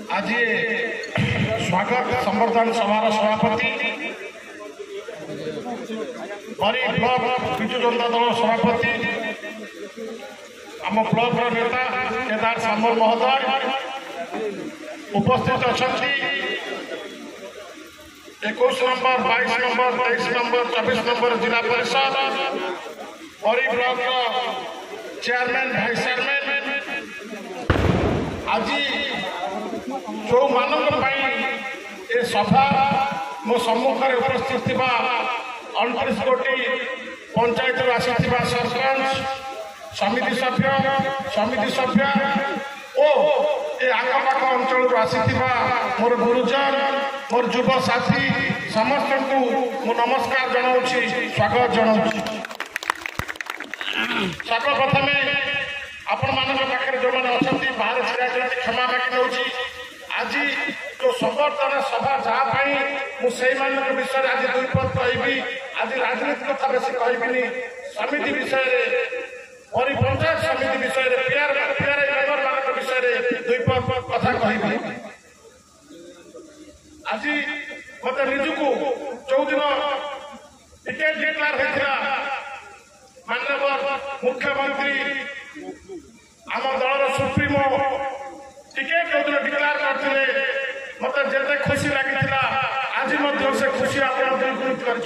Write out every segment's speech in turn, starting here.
आज स्वागत संवर्धन सभार सभापति बरी ब्लॉक विजु जनता दल सभापति आम ब्लॉक नेता केदार सामल महोदय उपस्थित अच्छा 21 नंबर 22 नंबर 23 नंबर 24 नंबर जिला परिषद बरी ब्लॉक चेयरमैन भाइस चेयरमैन आज जो मानक ये सभा मो सम्मुख में उपस्थित 29 कोटी पंचायत आसी सरपंच समिति सभ्य और ये आखपाख अंचल आसी मोर गुरुजन मोर युव साथी समस्त को मु नमस्कार जनाऊँगी स्वागत जनाऊँगी। सर्वप्रथम आपण मान पाखे जो मैंने अच्छा बाहर छिड़ा क्षमा मागी नौ आज जो संवर्धन सभा जहाँपाई मुझे विषय आज दुई पद कहि आज राजनीति कथा बेस कहबी समिति विषय पंचायत समिति विषय पीआरआई मेंबर मान विषय दुई पद कथा कहबी। आज मत निजक जो दिन टिकेट डिक्लेयर होता माननीय मुख्यमंत्री आम दलर सुप्रीमो टिकेट जो दिन डिक्लेयर करते मत जिते खुशी लगी आज से खुशी आप द्विगुणित कर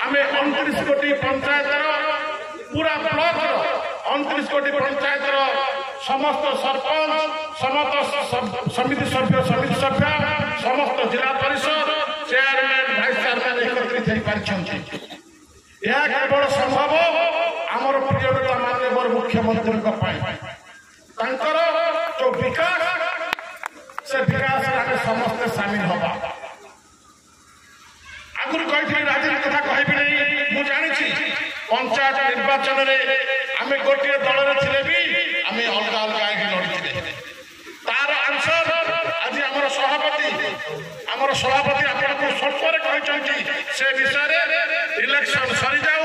आम 29 कोटी पंचायत पूरा ब्लॉक 29 कोटी पंचायत समस्त सरपंच समस्त समिति सभ्य समस्त जिला परिषद चेयरमैन भाइस चेयरमैन एकत्रित हो पारि यह केवल संभव आमर प्रिय नेता माननीय मुख्यमंत्री जो विकास से विकास समस्ते सामिल हवा आगुरी कही राजनीति कथा कहबी नहीं मुझे जानी पंचायत निर्वाचन में आम गोटे दल भी आम अलग अलग लड़ी तार आंसर आज आमर सभापति आपको स्वल्पर कहते से विषय इलेक्शन सरी जाऊ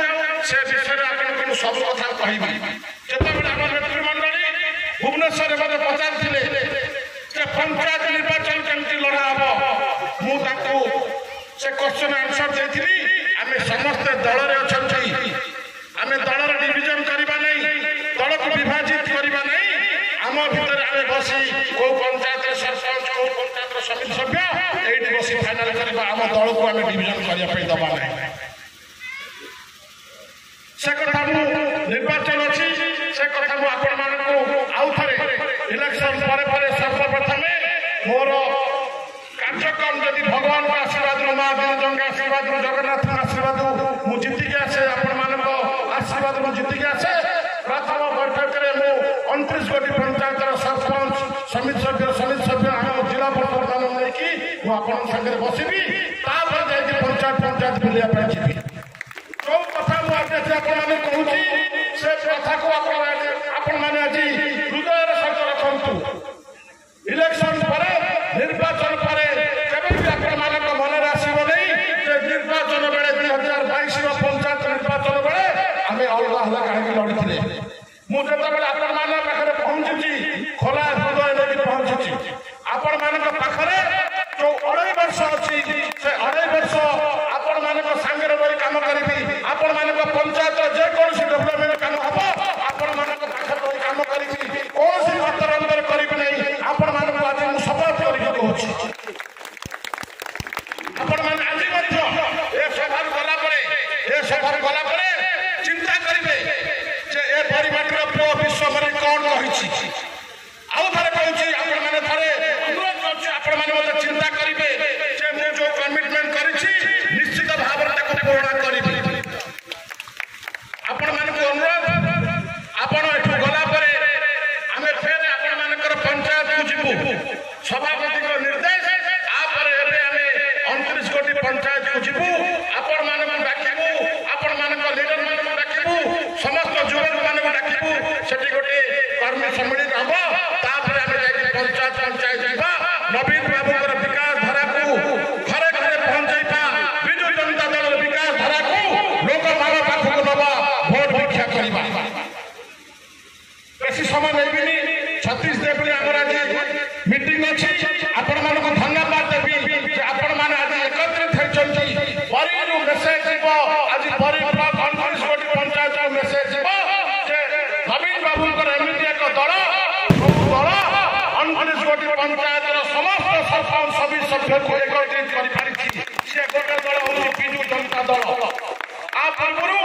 से विषय आपको सब कथा कहबी जिते आम नेतृमंडली भुवनेश्वर मत पचारे पंचायत निर्वाचन केमती लड़ा हम मुझे से क्वेश्चन आंसर देती आम समस्ते दल में अच्छा आम दलर डिविजन करवा नहीं दल को विभाजित करवा नहीं आम भितर आम बसी कौ पंचायत सरपंच कौ पंचायत समिति सभ्य ये बसी फाइनाल करवा आम दल को आम डिविजन करने दबा नहीं से कथा निर्वाचन अच्छी से कथा आपण आउ थे इलेक्शन पर सर्वप्रथम मोर कार्यक्रम जदि भगवान आशीर्वाद महावीर जंग आशीर्वाद जगन्नाथ आशीर्वाद मुझे जीतिक आसे आपण आशीर्वाद मुझे जीतिक आसे प्रथम बैठक में 29 कोटी पंचायत सरपंच समिति सभ्य आम जिला प्रधान नहीं मुझे बसबी पंचायत बुलाया जी जो कथा मुझे कहूँ से कथा को आपण मैंने आज हृदय सहित रखु इलेक्शन पर निर्वाचन पर मन में आसब नहीं निर्वाचन बेले 2022 पंचायत निर्वाचन बेले आम अलग अलग कहीं लड़ी मुझे आपण पाखे पहुंची खोला हृदय लेकिन पहुंची आपण पाखे जो 2.5 वर्ष अच्छी से 2.5 वर्ष आपण सांगे रही कम करी आपण पंचायत जेकोसी डेवलपमेंट कम हम आपण पाखे रही कम करी कौन अंतर अंतर करी नहीं आपण आज मुझे शपथ करके कहूँ आपण मैंने आज सभा गला चिंता करेंगे ए परिवार पुओ विश्व में कौन कही आउ थे कहूँ आपण मैंने थे अनुरोध कर चिंता करेंगे जो कमिटमेंट कर निश्चित भाव में पूर्ण करी आपण मानक अनुरोध आपण एठू गला आम फेर आपण मानकर पंचायत को जीवु सभापति निर्देश आपर आम 29 कोटी पंचायत को जीवु आपण मानक डाकबू आपण मानक लीडर मानक डाकबू समस्त युवक मानक डाकबू सेठी गोटे कर्मी सम्मिलित हम तापर आम जाई पंचायत जावा नवीन बाबू विकास धारा को घरे घरे पहुंचाइबा विजु जनता दल विकास धारा को लोक मान पाखक नवा भोट भिक्षा करबा बेसी समय नहीं 36 देवी आमर आज मीटिंग अच्छी आपण मानक धन्यवाद देवी आपण मैंने आज एकत्रित होती परी मेसेज आज परी ब्लॉक 29 कोटी पंचायत मेसेज नवीन बाबू एमती एक दल दल 29 कोटी पंचायत समस्त सरपंच सभी सभ्य को एकत्रित कर दल हूँ विजु जनता दल आ पूर्व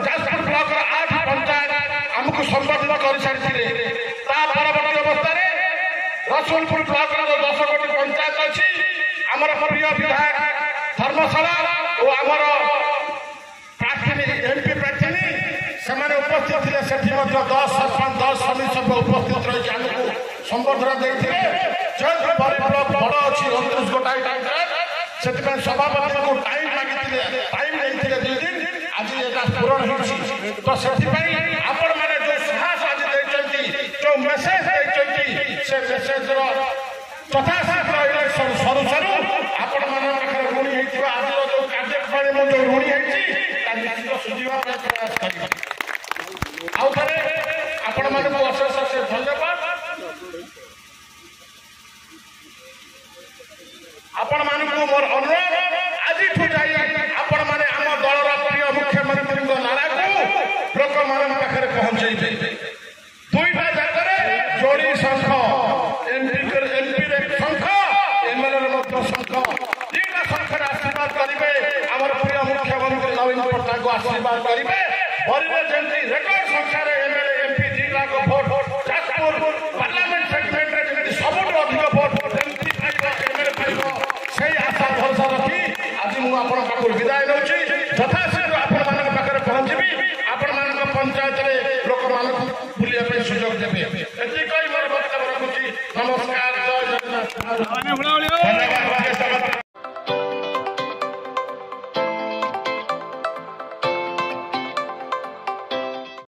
जाजपुर ब्लॉक 8 पंचायत आमको संबोधित कर सारी परवर्ती अवस्था रसुलपुर ब्लॉक 10 कोटी पंचायत अच्छी आमर प्रिय विधायक धर्मशाला और आमर प्रार्थी एमपी प्रार्थी से उपस्थित थे से 10 सरपंच 10 समिति सभ्य उपस्थित रही आमको संबर्धना देते जो ब्लॉक बड़ अच्छी 29 गोटाई से सभापति को टाइम मांगी टाइम नहीं 2 दिन आज यहाँ पूरण हो तो से आपण मैंने जो साहस आज देते जो मेसेज देते से मेसेज तथाशीघ्र इलेक्शन सरू सरू आपण मान पाखे ऋणी होता आज जो कार्यक्रम जो ऋणी होती सुझा प्रयास करें आउ थे आपण मानक अशेष अशेष धन्यवाद आपण मानक मोर अनुरोध आज आपण मैंने आम दलर प्रिय मुख्यमंत्री नारा को लोक मान पाखे पहुंचे 2टा जगह जोड़ी संघ एमपी संघ एमएलए संघ 2टा संघ आशीर्वाद करेंगे आम प्रिय मुख्यमंत्री नवीन पट्टनायक को आशीर्वाद करेंगे बरी जमी रेकर्ड संख्यार MLA MP 2 lakh vote Jajpur parliament segment में सबुठ अधिक भोट एमपी एमएलए पाइब से आशा भरोसा रखी आज मुझे विदाय नौची यथाशीघ्र आपण मान पाखे पहुंचबी आपण मान पंचायत लोक मान बुलाया सुजोग देवे मोर वक्तव्य रखुची नमस्कार जय जगन्नाथ।